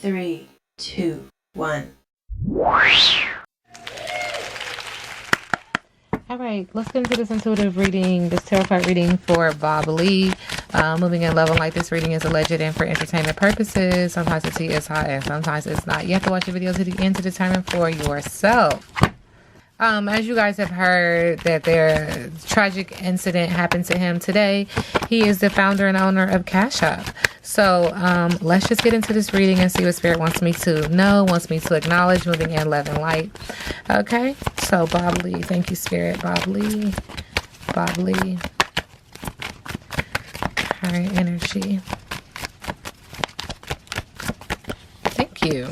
3, 2, 1. All right, let's get into this intuitive reading, this tarot card reading for Bob Lee. Moving in love and light, this reading is alleged and for entertainment purposes. Sometimes the tea is hot and sometimes it's not. You have to watch the video to the end to determine for yourself. As you guys have heard that their tragic incident happened to him today. He is the founder and owner of Cash App. So let's just get into this reading and see what Spirit wants me to know, wants me to acknowledge, moving in love and light. Okay, so Bob Lee, thank you, Spirit. Bob Lee, Bob Lee. Current energy. Thank you.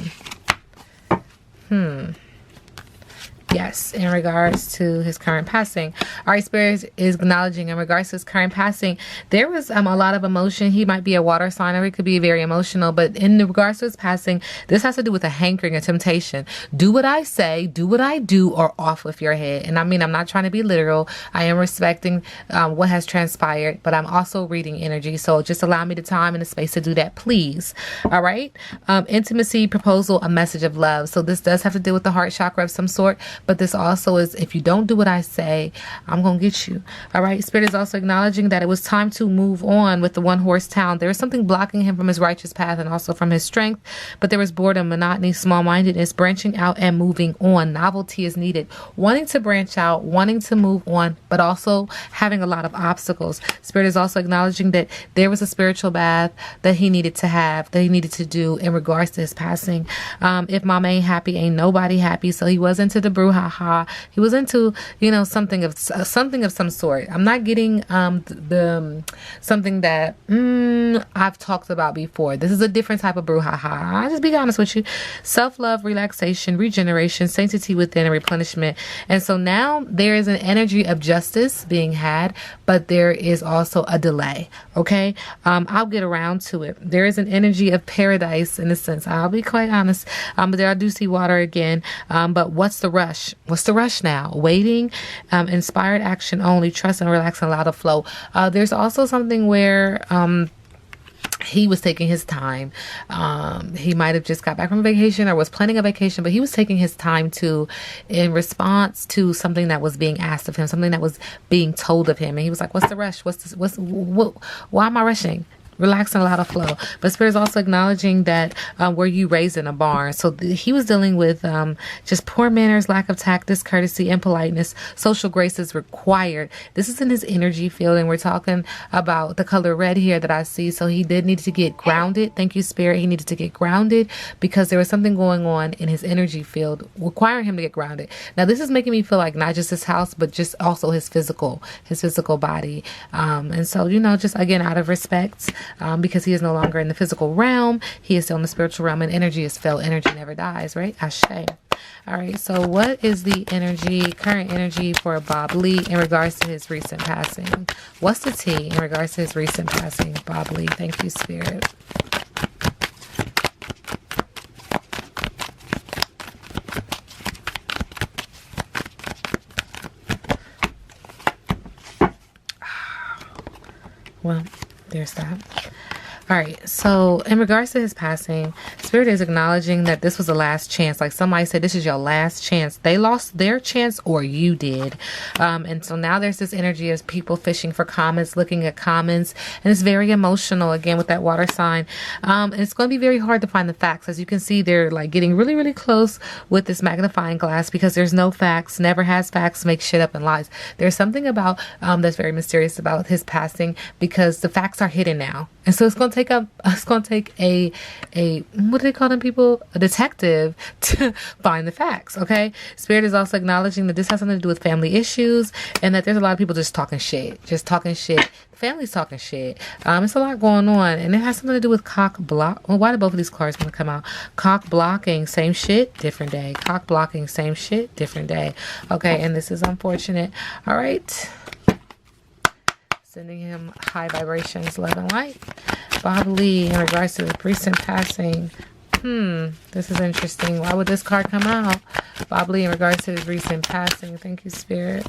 Yes, in regards to his current passing. All right, Spirit is acknowledging in regards to his current passing, there was a lot of emotion. He might be a water sign or he could be very emotional, but in regards to his passing, this has to do with a hankering, a temptation. Do what I say, do what I do, or off with your head. And I mean, I'm not trying to be literal. I am respecting what has transpired, but I'm also reading energy. So just allow me the time and the space to do that, please. All right. Intimacy, proposal, a message of love. So this does have to do with the heart chakra of some sort. But this also is, if you don't do what I say, I'm going to get you. All right. Spirit is also acknowledging that it was time to move on with the one horse town. There is something blocking him from his righteous path and also from his strength. But there is boredom, monotony, small-mindedness, branching out and moving on. Novelty is needed. Wanting to branch out, wanting to move on, but also having a lot of obstacles. Spirit is also acknowledging that there was a spiritual bath that he needed to have, that he needed to do in regards to his passing. If mama ain't happy, ain't nobody happy. So he was into the brouhaha. He was into, something of some sort. I'm not getting something that I've talked about before. This is a different type of brouhaha. I'll just be honest with you. Self-love, relaxation, regeneration, sanctity within, and replenishment. And so now there is an energy of justice being had, but there is also a delay. Okay. I'll get around to it. There is an energy of paradise in a sense. I'll be quite honest. But there I do see water again. But what's the rush? What's the rush now? Waiting, inspired action only, trust and relax and allow the flow. There's also something where he was taking his time. He might have just got back from vacation or was planning a vacation, but he was taking his time in response to something that was being asked of him, something that was being told of him. And he was like, what's the rush? Why am I rushing? Relax and allow the flow. But Spirit is also acknowledging that were you raised in a barn? So he was dealing with just poor manners, lack of tact, discourtesy, and politeness. Social grace is required. This is in his energy field, and we're talking about the color red here that I see. So he did need to get grounded. Thank you, Spirit. He needed to get grounded because there was something going on in his energy field requiring him to get grounded. Now, this is making me feel like not just his house, but just also his physical body. And so, just again, out of respect, because he is no longer in the physical realm, he is still in the spiritual realm, and energy is felt. Energy never dies, right? Ashe. All right, so what is the current energy for Bob Lee in regards to his recent passing? What's the tea in regards to his recent passing, Bob Lee? Thank you, Spirit. Well, there's that. All right. So in regards to his passing, Spirit is acknowledging that this was the last chance. Like somebody said, this is your last chance. They lost their chance or you did. And so now there's this energy of people fishing for comments, looking at comments. And it's very emotional, again, with that water sign. And it's going to be very hard to find the facts. As you can see, they're like getting really, really close with this magnifying glass because there's no facts, never has facts, makes shit up and lies. There's something about that's very mysterious about his passing because the facts are hidden now. And so it's going to take a what do they call them people? A detective to find the facts. Okay. Spirit is also acknowledging that this has something to do with family issues and that there's a lot of people just talking shit. The family's talking shit. It's a lot going on, and it has something to do with cock block. Well, why did both of these cards want to come out? Cock blocking, same shit, different day. Cock blocking, same shit, different day. Okay. And this is unfortunate. All right. Sending him high vibrations, love and light. Bob Lee, in regards to the recent passing. This is interesting. Why would this card come out? Bob Lee, in regards to his recent passing. Thank you, Spirit.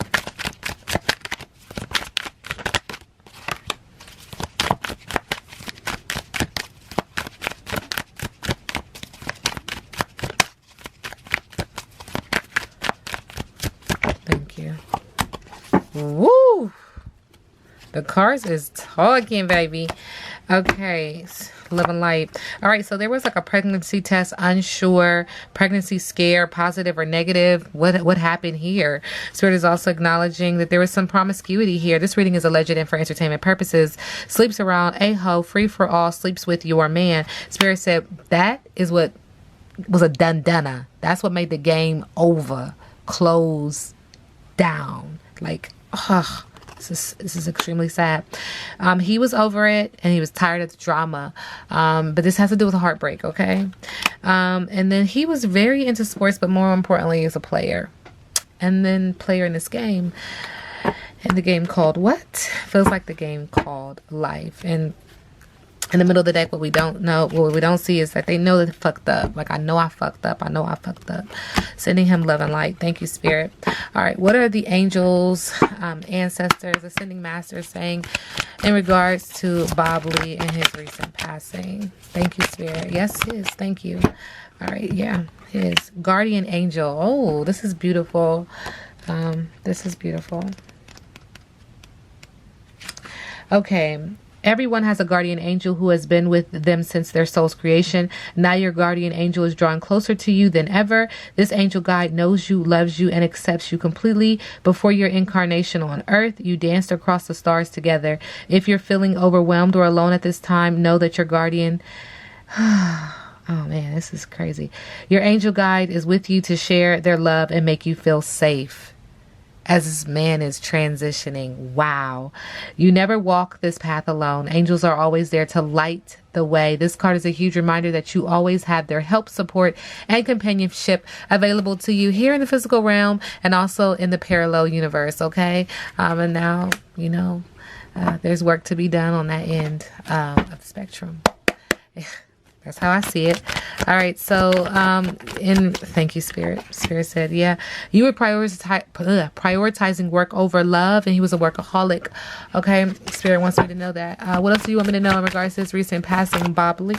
Woo! The cards is talking, baby. Okay, living life. All right, so there was like a pregnancy test, unsure, pregnancy scare, positive or negative. What happened here? Spirit is also acknowledging that there was some promiscuity here. This reading is alleged and for entertainment purposes. Sleeps around a hoe, free for all, sleeps with your man. Spirit said that is what was a done-dunna. That's what made the game over, close down. Like, ugh. This is extremely sad. He was over it and he was tired of the drama. But this has to do with a heartbreak, okay? And then he was very into sports, but more importantly, as a player. And then player in this game. And the game called what? Feels like the game called life. And in the middle of the deck, what we don't know, what we don't see is that they know that they fucked up. Like, I know I fucked up. I know I fucked up. Sending him love and light. Thank you, Spirit. All right. What are the angels, ancestors, ascending masters saying in regards to Bob Lee and his recent passing? Thank you, Spirit. Yes, his. Thank you. All right. Yeah, his guardian angel. Oh, this is beautiful. This is beautiful. Okay. Everyone has a guardian angel who has been with them since their soul's creation. Now your guardian angel is drawn closer to you than ever. This angel guide knows you, loves you, and accepts you completely. Before your incarnation on earth, you danced across the stars together. If you're feeling overwhelmed or alone at this time, know that your guardian... Oh man, this is crazy. Your angel guide is with you to share their love and make you feel safe. As this man is transitioning. Wow. You never walk this path alone. Angels are always there to light the way. This card is a huge reminder that you always have their help, support, and companionship available to you here in the physical realm and also in the parallel universe, okay? And now, you know, there's work to be done on that end of the spectrum. That's how I see it. All right. So, thank you, Spirit. Spirit said, yeah, you were prioritizing work over love, and he was a workaholic. Okay. Spirit wants me to know that. What else do you want me to know in regards to his recent passing, Bob Lee?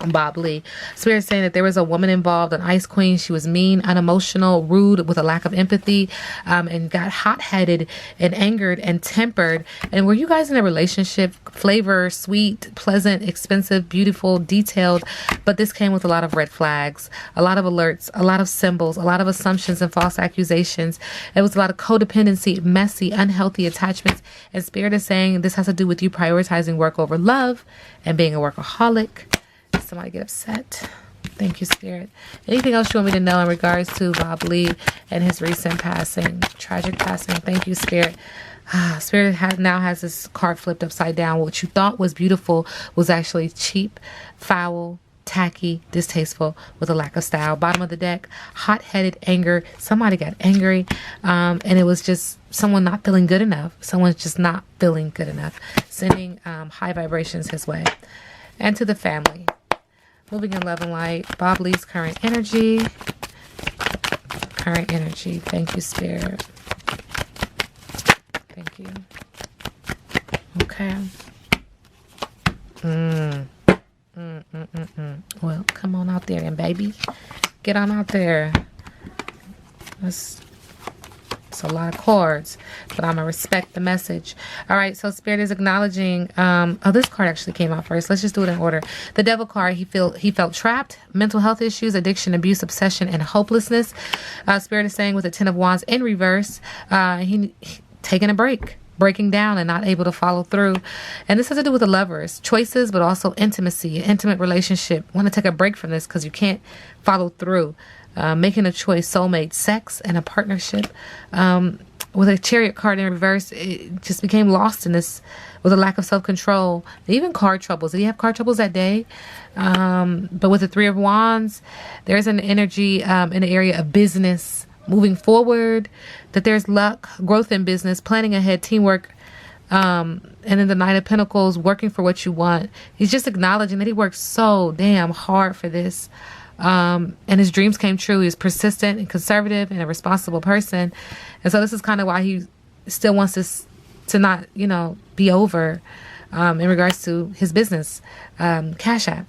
Bob Lee. Spirit saying that there was a woman involved, an ice queen. She was mean, unemotional, rude, with a lack of empathy, and got hot-headed and angered and tempered. And were you guys in a relationship? Flavor, sweet, pleasant, expensive, beautiful, detailed, but this came with a lot of red flags, a lot of alerts, a lot of symbols, a lot of assumptions and false accusations. It was a lot of codependency, messy, unhealthy attachments. And Spirit is saying this has to do with you prioritizing work over love and being a workaholic. Somebody get upset. Thank you, Spirit. Anything else you want me to know in regards to Bob Lee and his recent passing, tragic passing? Thank you, Spirit. Spirit now has this card flipped upside down. What you thought was beautiful was actually cheap, foul, tacky, distasteful, with a lack of style. Bottom of the deck, hot-headed anger. Somebody got angry, and it was just someone not feeling good enough. Someone's just not feeling good enough. Sending high vibrations his way. And to the family. Moving in love and light. Bob Lee's current energy. Current energy. Thank you, Spirit. Thank you. Okay. Well, come on out there and baby. Get on out there. It's a lot of cards, but I'm going to respect the message. All right, so Spirit is acknowledging, this card actually came out first. Let's just do it in order. The Devil card, he felt trapped, mental health issues, addiction, abuse, obsession, and hopelessness. Spirit is saying with the Ten of Wands in reverse, he taking a break, breaking down and not able to follow through. And this has to do with the lovers, choices, but also intimacy, an intimate relationship. Want to take a break from this because you can't follow through. Making a choice, soulmate, sex, and a partnership. With a Chariot card in reverse, it just became lost in this with a lack of self-control. Even card troubles. Did he have card troubles that day? But with the Three of Wands, there's an energy in the area of business, moving forward, that there's luck, growth in business, planning ahead, teamwork, and then the Knight of Pentacles, working for what you want. He's just acknowledging that he worked so damn hard for this. And his dreams came true. He was persistent and conservative and a responsible person. And so this is kind of why he still wants this to not, be over in regards to his business. Cash App.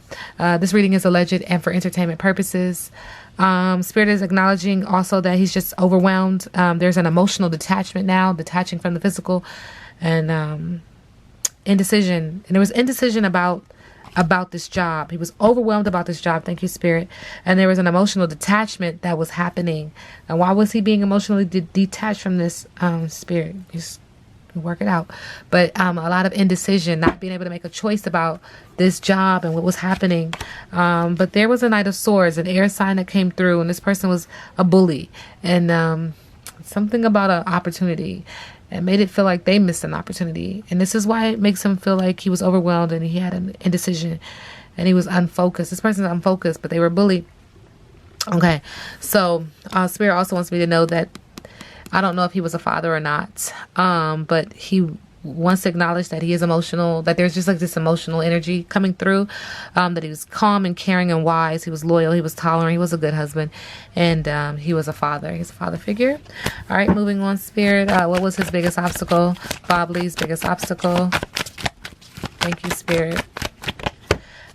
This reading is alleged and for entertainment purposes. Spirit is acknowledging also that he's just overwhelmed. There's an emotional detachment now, detaching from the physical, and indecision. And there was indecision about this job. He was overwhelmed about this job. Thank you, Spirit. And there was an emotional detachment that was happening. And why was he being emotionally detached from this, Spirit? Just work it out. But a lot of indecision, not being able to make a choice about this job and what was happening. But there was a Knight of Swords, an air sign that came through, and this person was a bully, and something about an opportunity. It made it feel like they missed an opportunity. And this is why it makes him feel like he was overwhelmed and he had an indecision and he was unfocused. This person's unfocused, but they were bullied. Okay. So Spirit also wants me to know that I don't know if he was a father or not, but he wants to acknowledge that he is emotional, that there's just like this emotional energy coming through, that he was calm and caring and wise. He was loyal. He was tolerant. He was a good husband. And he was a father. He's a father figure. All right, moving on, Spirit. What was his biggest obstacle? Bob Lee's biggest obstacle. Thank you, Spirit.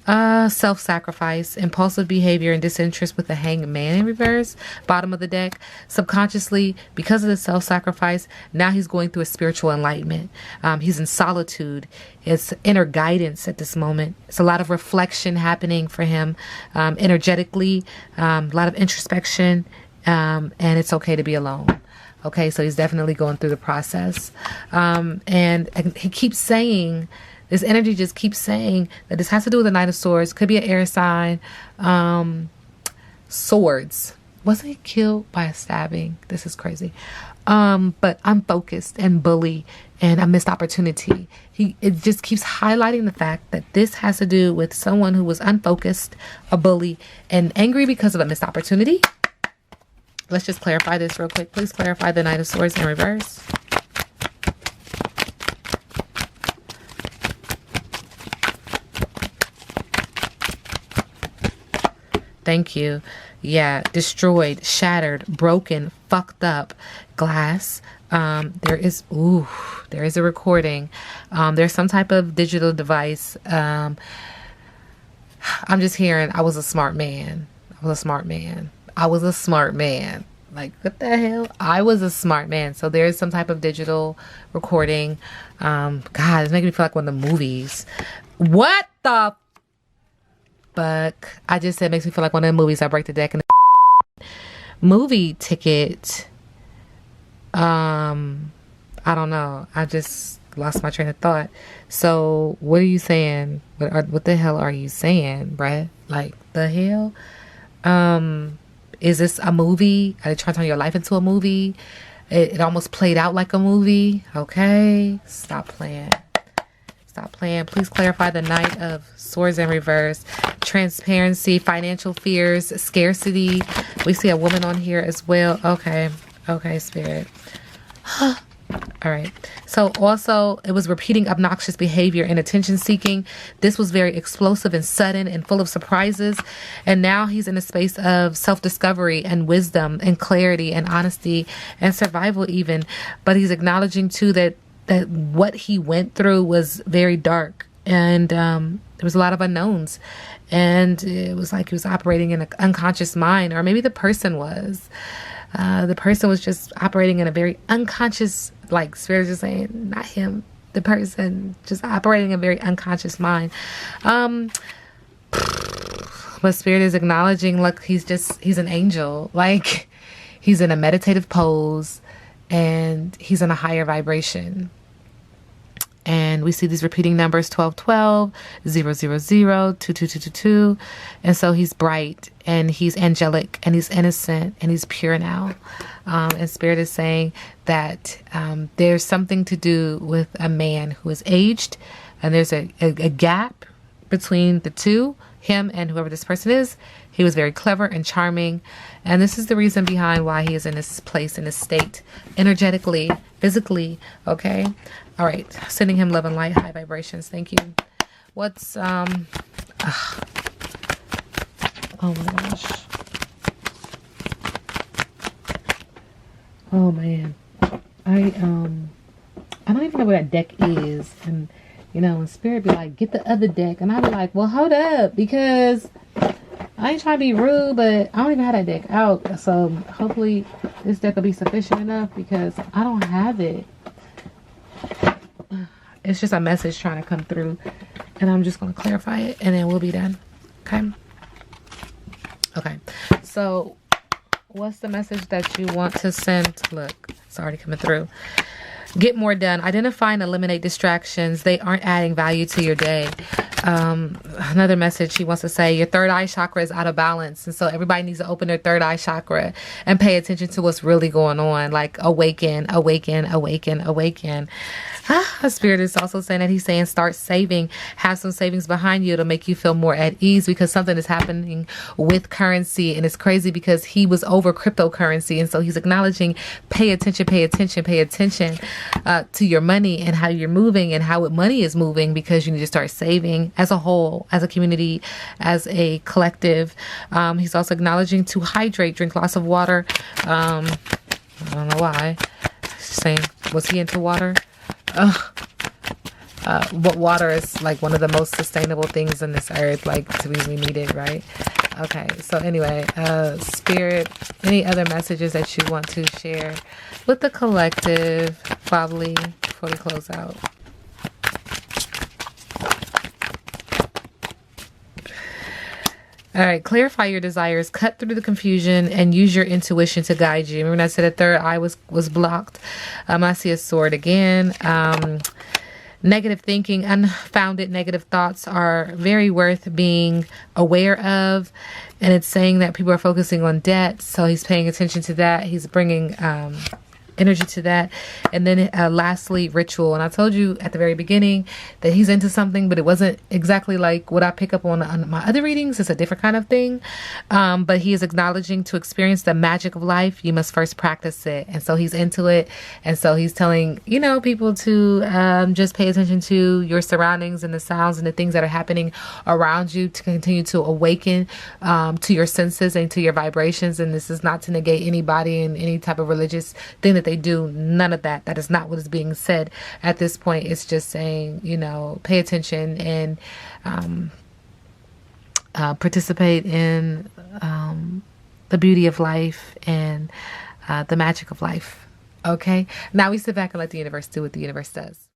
Self-sacrifice, impulsive behavior, and disinterest with the Hanged Man in reverse. Bottom of the deck. Subconsciously, because of the self-sacrifice, now he's going through a spiritual enlightenment. He's in solitude. It's inner guidance at this moment. It's a lot of reflection happening for him, energetically, a lot of introspection, and it's okay to be alone. Okay, so he's definitely going through the process. And he keeps saying, this energy just keeps saying that this has to do with the Knight of Swords. Could be an air sign. Swords. Wasn't he killed by a stabbing? This is crazy. But I'm focused and bully and a missed opportunity. It just keeps highlighting the fact that this has to do with someone who was unfocused, a bully, and angry because of a missed opportunity. Let's just clarify this real quick. Please clarify the Knight of Swords in reverse. Thank you. Yeah, destroyed, shattered, broken, fucked up, glass. There is a recording. There's some type of digital device. I'm just hearing, I was a smart man. Like, what the hell? I was a smart man. So there's some type of digital recording. God, it's making me feel like one of the movies. What the fuck? I just said it makes me feel like one of the movies. I break the deck and the movie ticket. I don't know. I just lost my train of thought. So what are you saying? What the hell are you saying, bruh? Like, the hell? Is this a movie? Are they trying to turn your life into a movie? It almost played out like a movie. Okay, stop playing. Please clarify the Knight of Swords in reverse. Transparency, financial fears, scarcity. We see a woman on here as well. Okay, Spirit. All right. So also, it was repeating obnoxious behavior and attention seeking. This was very explosive and sudden and full of surprises. And now he's in a space of self-discovery and wisdom and clarity and honesty and survival even. But he's acknowledging too that what he went through was very dark, and there was a lot of unknowns, and it was like he was operating in an unconscious mind, or maybe the person was just operating in a very unconscious, like Spirit is just saying, not him, the person just operating in a very unconscious mind. But Spirit is acknowledging, look, he's an angel, like he's in a meditative pose and he's in a higher vibration. And we see these repeating numbers, 1212, 000, 22222. And so he's bright and he's angelic and he's innocent and he's pure now. And Spirit is saying that there's something to do with a man who is aged, and there's a gap between the two, him and whoever this person is. He was very clever and charming. And this is the reason behind why he is in this place, in this state, energetically, physically. Okay. All right. Sending him love and light, high vibrations. Thank you. What's, oh my gosh. Oh man. I don't even know where that deck is. And, you know, and Spirit be like, get the other deck. And I be like, well, hold up, because I ain't trying to be rude, but I don't even have that deck out. So hopefully this deck will be sufficient enough because I don't have it. It's just a message trying to come through. And I'm just going to clarify it and then we'll be done. Okay. Okay. So what's the message that you want to send? Look, it's already coming through. Get more done. Identify and eliminate distractions. They aren't adding value to your day. Another message she wants to say, your third eye chakra is out of balance. And so everybody needs to open their third eye chakra and pay attention to what's really going on. Like awaken, awaken, awaken, awaken. Spirit is also saying that he's saying start saving, have some savings behind you to make you feel more at ease because something is happening with currency. And it's crazy because he was over cryptocurrency. And so he's acknowledging, pay attention, pay attention, pay attention to your money and how you're moving and how money is moving because you need to start saving as a whole, as a community, as a collective. He's also acknowledging to hydrate, drink lots of water. I don't know why. Saying, was he into water? But water is like one of the most sustainable things on this earth, like to be needed, right? Okay, so anyway, Spirit, any other messages that you want to share with the collective, probably before we close out? All right, clarify your desires, cut through the confusion, and use your intuition to guide you. Remember when I said the third eye was blocked? I see a sword again. Negative thinking, unfounded negative thoughts are very worth being aware of. And it's saying that people are focusing on debt. So he's paying attention to that. He's bringing energy to that. And then lastly, ritual. And I told you at the very beginning that he's into something, but it wasn't exactly like what I pick up on my other readings. It's a different kind of thing. But he is acknowledging to experience the magic of life, you must first practice it. And so he's into it. And so he's telling, people to just pay attention to your surroundings and the sounds and the things that are happening around you to continue to awaken to your senses and to your vibrations. And this is not to negate anybody and any type of religious thing that they do. None of that. That is not what is being said at this point. It's just saying, pay attention and participate in the beauty of life and the magic of life. Okay. Now we sit back and let the universe do what the universe does.